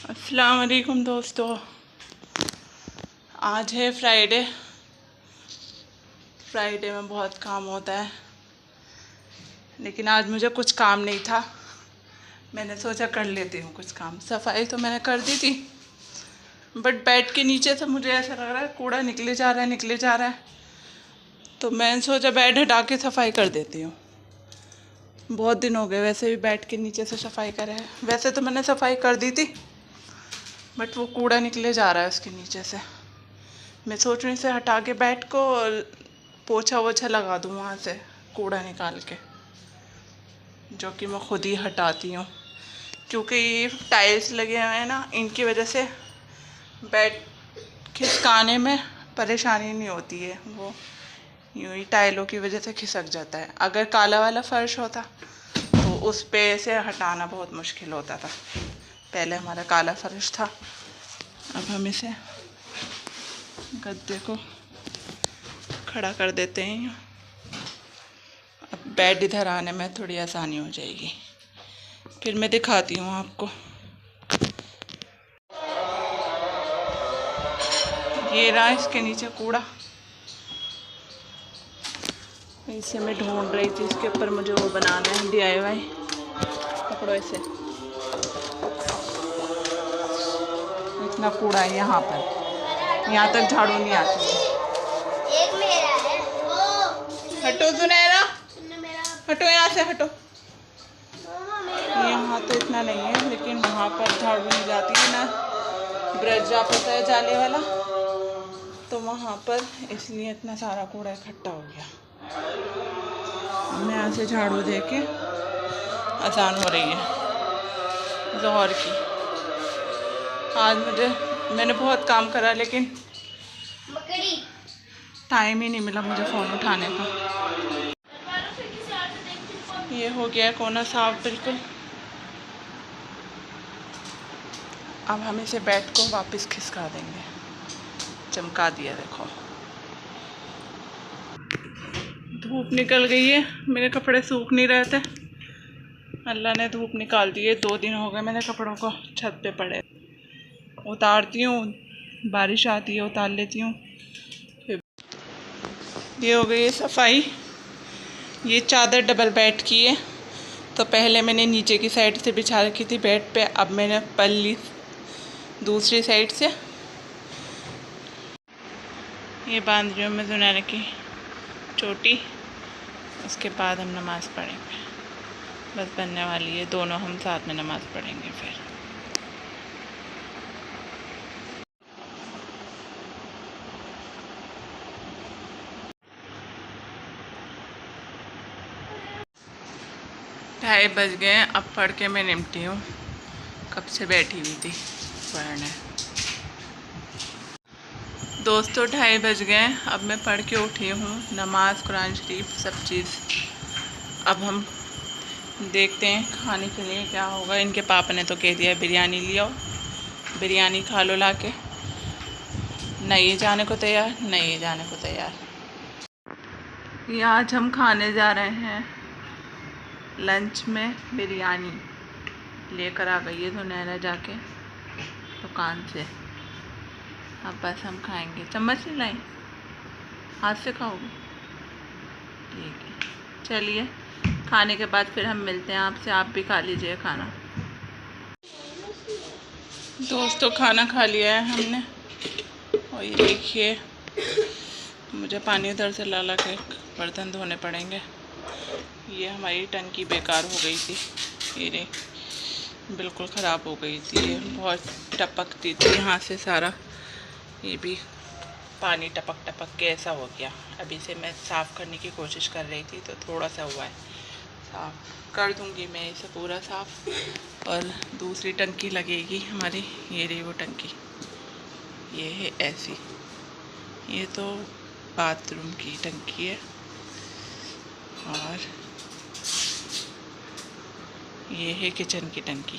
अस्सलाम वालेकुम दोस्तों, आज है फ्राइडे। फ्राइडे में बहुत काम होता है, लेकिन आज मुझे कुछ काम नहीं था। मैंने सोचा कर लेती हूँ कुछ काम। सफाई तो मैंने कर दी थी, बट बेड के नीचे से मुझे ऐसा लग रहा है कूड़ा निकले जा रहा है। तो मैंने सोचा बेड हटा के सफाई कर देती हूँ। बहुत दिन हो गए वैसे भी बेड के नीचे से सफाई करे है। वैसे तो मैंने सफाई कर दी थी, बट वो कूड़ा निकले जा रहा है उसके नीचे से। मैं सोच रही से हटा के बेड को पोछा वोछा लगा दूँ वहाँ से कूड़ा निकाल के, जो कि मैं खुद ही हटाती हूँ, क्योंकि ये टाइल्स लगे हुए हैं ना, इनकी वजह से बेड खिसकाने में परेशानी नहीं होती है। वो यूँ ही टाइलों की वजह से खिसक जाता है। अगर काला वाला फर्श होता तो उस पे से हटाना बहुत मुश्किल होता था। पहले हमारा काला फर्श था, अब हम इसे गद्दे को खड़ा कर देते हैं। अब बेड इधर आने में थोड़ी आसानी हो जाएगी। फिर मैं दिखाती हूँ आपको। ये रहा इसके नीचे कूड़ा, इसे मैं ढूंढ रही थी। इसके ऊपर मुझे वो बनाना है DIY। पकड़ो इसे। इतना कूड़ा है यहाँ पर, यहाँ तक झाड़ू नहीं आती है। एक मेरा है। हटो सुनहरा, हटो यहाँ से, हटो। यहाँ तो इतना नहीं है, लेकिन वहाँ पर झाड़ू नहीं जाती है ना, ब्रश जा पड़ता है जाले वाला, तो वहाँ पर इसलिए इतना सारा कूड़ा इकट्ठा हो गया। मैं यहाँ से झाड़ू दे के आसान हो रही है ज़ोहर की। आज मैंने बहुत काम करा, लेकिन टाइम ही नहीं मिला मुझे फ़ोन उठाने का। ये हो गया कोना साफ बिल्कुल। अब हम इसे बेड को वापस खिसका देंगे। चमका दिया देखो। धूप निकल गई है, मेरे कपड़े सूख नहीं रहे थे। अल्लाह ने धूप निकाल दी है। 2 दिन हो गए मेरे कपड़ों को छत पे पड़े। उतारती हूँ, बारिश आती है, उतार लेती हूँ। ये हो गई है सफाई। ये चादर डबल बेड की है, तो पहले मैंने नीचे की साइड से बिछा रखी थी बेड पे। अब मैंने पल्ली दूसरी साइड से ये बांध रही हूँ मैं सुनहरे की चोटी। उसके बाद हम नमाज़ पढ़ेंगे। बस बनने वाली है, दोनों हम साथ में नमाज़ पढ़ेंगे। फिर ढाई बज गए। अब पढ़ के मैं निपटी हूँ, कब से बैठी हुई थी पढ़ने। दोस्तों 2:30 बज गए। अब मैं पढ़ के उठी हूँ, नमाज, कुरान शरीफ, सब चीज़। अब हम देखते हैं खाने के लिए क्या होगा। इनके पापा ने तो कह दिया बिरयानी ले आओ, बिरयानी खा लो ला के। नहीं जाने को तैयार, नहीं जाने को तैयार। ये आज हम खाने जा रहे हैं लंच में बिरयानी। लेकर आ गई है सुनहरा जाके दुकान से। अब बस हम खाएंगे। चम्मच से लाएं, हाथ से खाओगे? ठीक है, चलिए खाने के बाद फिर हम मिलते हैं आपसे। आप भी खा लीजिए खाना। दोस्तों खाना खा लिया है हमने, और ये देखिए मुझे पानी उधर से ला के बर्तन धोने पड़ेंगे। ये हमारी टंकी बेकार हो गई थी, ये बिल्कुल ख़राब हो गई थी। ये बहुत टपकती थी यहाँ से सारा, ये भी पानी टपक टपक के ऐसा हो गया। अभी से मैं साफ़ करने की कोशिश कर रही थी, तो थोड़ा सा हुआ है। साफ़ कर दूँगी मैं इसे पूरा साफ़। और दूसरी टंकी लगेगी हमारी, ये रही वो टंकी, ये है ऐसी। ये तो बाथरूम की टंकी है, और ये है किचन की टंकी।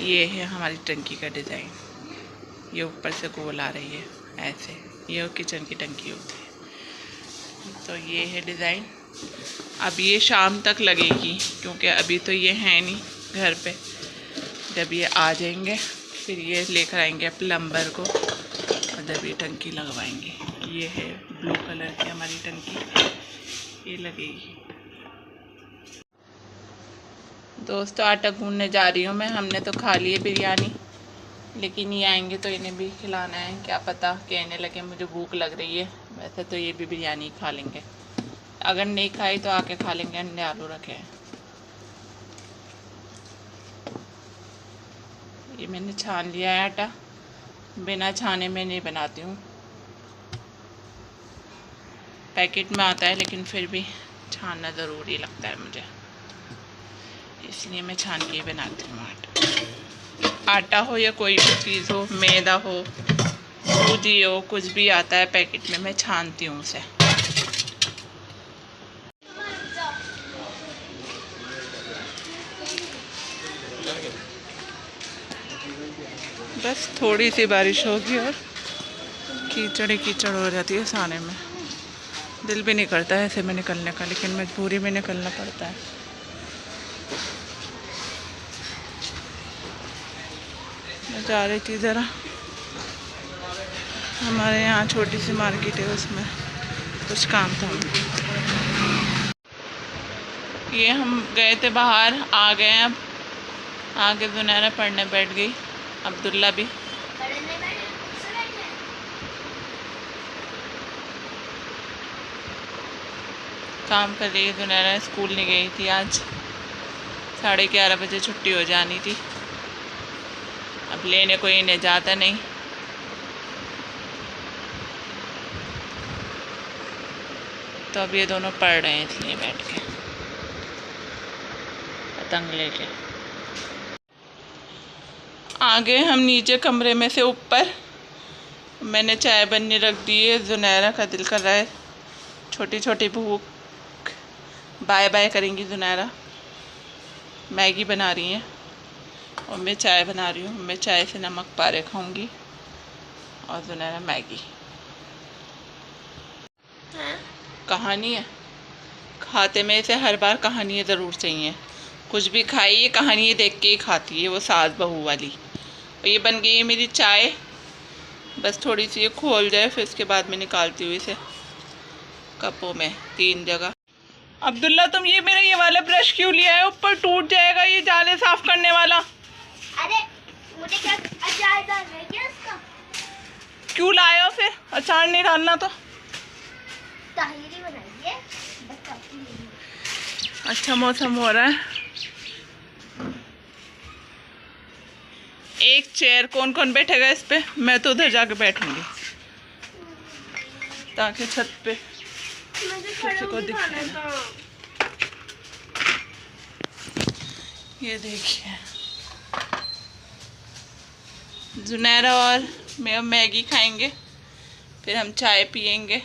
ये है हमारी टंकी का डिज़ाइन। ये ऊपर से गोल आ रही है ऐसे, ये किचन की टंकी होती है। तो ये है डिज़ाइन। अब ये शाम तक लगेगी, क्योंकि अभी तो ये है नहीं घर पे। जब ये आ जाएंगे फिर ये लेकर आएंगे प्लम्बर को और जब ये टंकी लगवाएंगे। ये है ब्लू कलर की हमारी टंकी, ये लगेगी। दोस्तों आटा गूंदने जा रही हूँ मैं। हमने तो खा ली है बिरयानी, लेकिन ये आएंगे तो इन्हें भी खिलाना है। क्या पता कहने लगे मुझे भूख लग रही है। वैसे तो ये भी बिरयानी खा लेंगे, अगर नहीं खाई तो आके खा लेंगे। अंडे आलू रखे हैं। ये मैंने छान लिया है आटा, बिना छाने में नहीं बनाती हूँ। पैकेट में आता है लेकिन फिर भी छानना ज़रूरी लगता है मुझे, इसलिए मैं छान के ही बनाती हूँ। आटा हो या कोई भी चीज़ हो, मैदा हो, सूजी हो, कुछ भी आता है पैकेट में, मैं छानती हूँ उसे। बस थोड़ी सी बारिश होगी और कीचड़ ही कीचड़ हो जाती है साने में। दिल भी नहीं करता है ऐसे में निकलने का, लेकिन मजबूरी में निकलना पड़ता है। मैं जा रही थी ज़रा, हमारे यहाँ छोटी सी मार्केट है, उसमें कुछ काम था। ये हम गए थे बाहर, आ गए। अब आगे जुनैरा पढ़ने बैठ गई, अब्दुल्ला भी। काम कर रही है जुनैरा। स्कूल नहीं गई थी आज, 11:30 बजे छुट्टी हो जानी थी। अब लेने कोई इन्हें जाता नहीं, तो अब ये दोनों पढ़ रहे हैं इसलिए बैठ के पतंग लेके। आ गए हम नीचे कमरे में से ऊपर। मैंने चाय बनने रख दी है। जुनैरा का दिल कर रहा है, छोटी छोटी भूख। बाय बाय करेंगी जुनैरा। मैगी बना रही हैं और मैं चाय बना रही हूँ। मैं चाय से नमक पारे खाऊंगी और जुनैरा मैगी। कहानी है, खाते में से हर बार कहानियाँ ज़रूर चाहिए। कुछ भी खाई ये कहानी देख के ही खाती है, वो सास बहू वाली। और ये बन गई है मेरी चाय। बस थोड़ी सी ये खोल जाए, फिर उसके बाद मैं निकालती हूँ इसे कपों में 3 जगह। अब्दुल्ला तुम ये मेरा ये वाला ब्रश क्यों लिया है? ऊपर टूट जाएगा ये जाले साफ करने वाला। अरे मुझे क्या अचार डालना है क्या इसका? क्यों लाए हो फिर? अचार नहीं डालना तो ताहिरी बनाइए। अच्छा मौसम हो रहा है। एक चेयर कौन कौन बैठेगा इस पे? मैं तो उधर जाके बैठूंगी ताकि छत पे किसी को दिखे ना। ये देखिए जुनैरा और मैं मैगी खाएंगे, फिर हम चाय पियेंगे।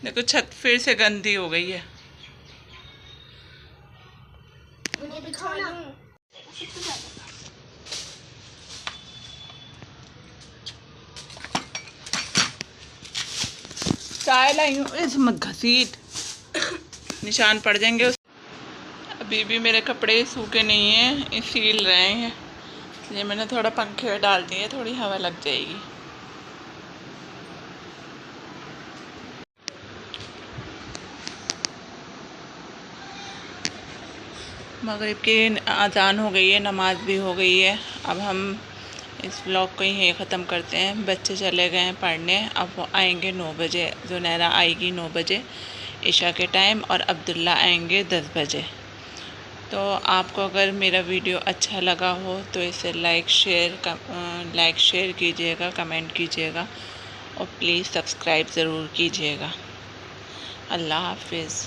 देखो छत फिर से गंदी हो गई है। मुझे दिखाओ ना। चाय लाई हूँ, इसमें घसीट निशान पड़ जाएंगे। अभी भी मेरे कपड़े सूखे नहीं हैं, सील रहे हैं, इसलिए मैंने थोड़ा पंखे में डाल दिए, थोड़ी हवा लग जाएगी। मगरिब की अज़ान हो गई है, नमाज भी हो गई है। अब हम इस व्लॉग को यहीं ख़त्म करते हैं। बच्चे चले गए हैं पढ़ने, अब वो आएंगे 9 बजे। जुनैरा आएगी 9 बजे इशा के टाइम, और अब्दुल्ला आएंगे 10 बजे। तो आपको अगर मेरा वीडियो अच्छा लगा हो तो इसे लाइक शेयर कीजिएगा, कमेंट कीजिएगा और प्लीज़ सब्सक्राइब ज़रूर कीजिएगा। अल्लाह हाफिज़।